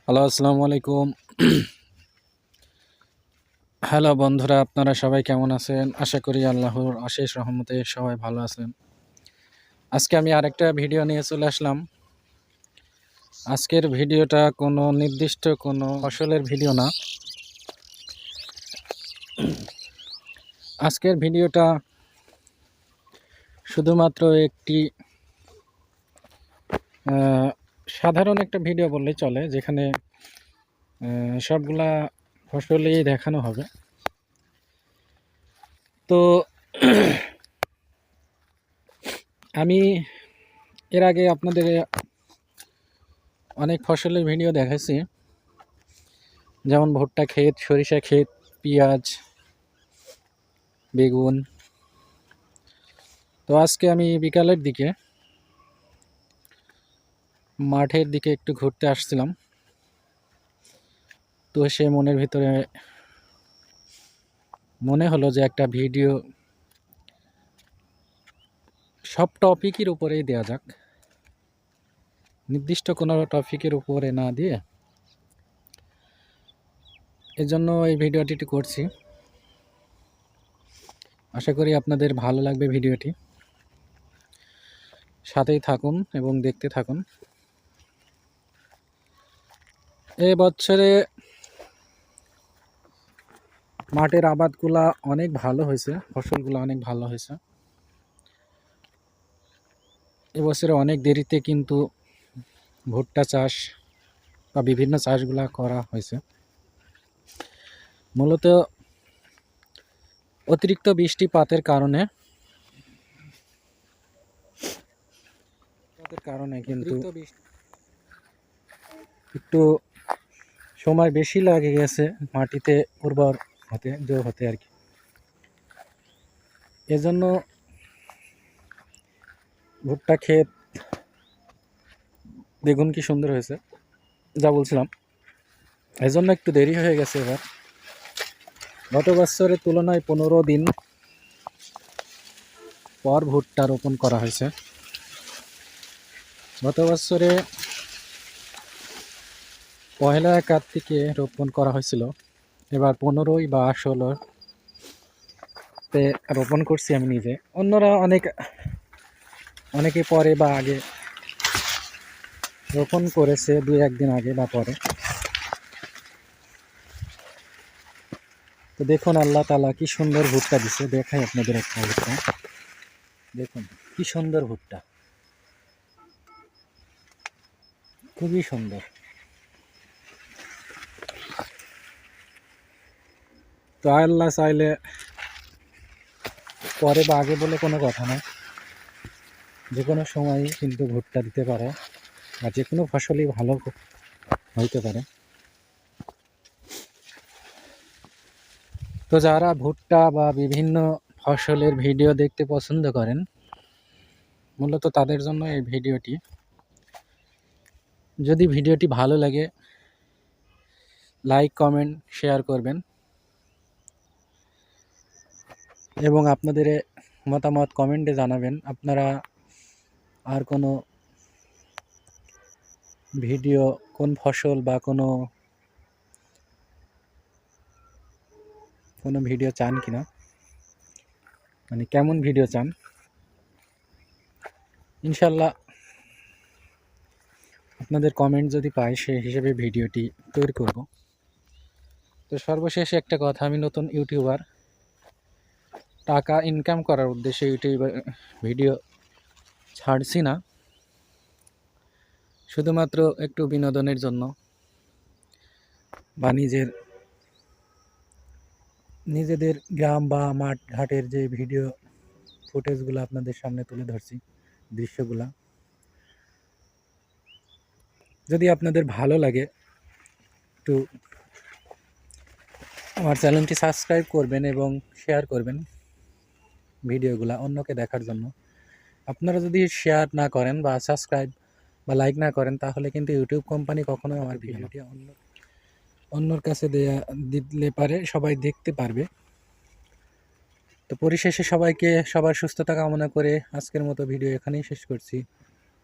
Hello, আসসালামু আলাইকুম। Hello বন্ধুরা, আপনারা সবাই কেমন আছেন? আশা করি আল্লাহর অশেষ রহমতে সবাই ভালো আছেন। আজকে আমি আরেকটা ভিডিও নিয়ে চলে আসলাম। আজকের ভিডিওটা কোনো নির্দিষ্ট কোনো ফসলের ভিডিও না। আজকের ভিডিওটা শুধুমাত্র একটি সাধারণ একটা ভিডিও বললেই চলে, যেখানে সবগুলা ফসলই দেখানো হবে। তো আমি এর আগে আপনাদের অনেক ফসলের ভিডিও দেখাইছি, যেমন ভুট্টা ক্ষেত, সরিষা ক্ষেত, পেঁয়াজ, বেগুন। তো আজকে আমি বিকালের দিকে মাঠের দিকে একটু ঘুরতে আসছিলাম। তো সে মনের ভিতরে মনে হলো যে একটা ভিডিও সব টপিকের উপরেই দেওয়া যাক, নির্দিষ্ট কোনো টপিকের উপরে না দিয়ে। এজন্য এই ভিডিওটি করছি। আশা করি আপনাদের ভালো লাগবে ভিডিওটি। সাথেই থাকুন এবং দেখতে থাকুন। এই বছরে মাঠের আবাদগুলা অনেক ভালো হয়েছে, ফসলগুলো অনেক ভালো হয়েছে। এবছরে অনেক দেরিতে কিন্তু ভুট্টা চাষ বা বিভিন্ন চাষগুলা করা হয়েছে। মূলত অতিরিক্ত বৃষ্টিপাতের কারণে কিন্তু একটু সময় বেশি লাগে গেছে মাটিতে উর্বর হতে আর কি। এজন্য ভুট্টা ক্ষেত, বেগুন কি সুন্দর হয়েছে, যা বলছিলাম। এজন্য একটু দেরি হয়ে গেছে এবার। গত বছরের তুলনায় 15 দিন পর ভুট্টা রোপণ করা হয়েছে। গত বছরে পহেলা কার্তিকে রোপণ করা হয়েছিল, এবার 15ই বা 16তে রোপণ করছি আমি নিজে। অন্যরা অনেকে পরে বা আগে রোপণ করেছে, 2-1 দিন আগে বা পরে। তো দেখুন আল্লাহ তাআলা কি সুন্দর ভুট্টা দিছে। দেখাই আপনাদের একটা ভুট্টা, দেখুন কি সুন্দর ভুট্টা, খুবই সুন্দর। তো আল্লাহ চাইলে পরে বা আগে বলে কোনো কথা না, যে কোনো সময়ই কিন্তু ভুট্টা দিতে পারে, বা যে কোনো ফসলই ভালো হইতে পারে। তো যারা ভুট্টা বা বিভিন্ন ফসলের ভিডিও দেখতে পছন্দ করেন, মূলত তাদের জন্য এই ভিডিওটি। যদি ভিডিওটি ভালো লাগে, লাইক, কমেন্ট, শেয়ার করবেন এবং আপনাদের মতামত কমেন্টে জানাবেন। আপনারা আর কোনো ভিডিও, কোন ফসল বা কোনো ভিডিও চান কিনা, মানে কেমন ভিডিও চান। ইনশাল্লাহ আপনাদের কমেন্ট যদি পাই, সেই হিসেবে ভিডিওটি তৈরি করব। তো সর্বশেষে একটা কথা, আমি নতুন ইউটিউবার, টাকা ইনকাম করার উদ্দেশ্যে ইউটিউবে ভিডিও ছাড়ছি না, শুধুমাত্র একটু বিনোদনের জন্য বা নিজেদের গ্রাম বা মাঠ ঘাটের যে ভিডিও ফুটেজগুলো আপনাদের সামনে তুলে ধরছি, দৃশ্যগুলা। যদি আপনাদের ভালো লাগে, একটু আমার চ্যানেলটি সাবস্ক্রাইব করবেন এবং শেয়ার করবেন ভিডিওগুলা অন্যকে দেখার জন্য। আপনারা যদি শেয়ার না করেন বা সাবস্ক্রাইব বা লাইক না করেন, তাহলে কিন্তু ইউটিউব কোম্পানি কখনোই আমার ভিডিওটি অন্যর কাছে দিলে পারে সবাই দেখতে পারবে। তো পরিশেষে সবাইকে সবার সুস্থতা কামনা করে আজকের মতো ভিডিও এখানেই শেষ করছি।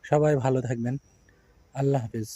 সবাই ভালো থাকবেন। আল্লাহ হাফেজ।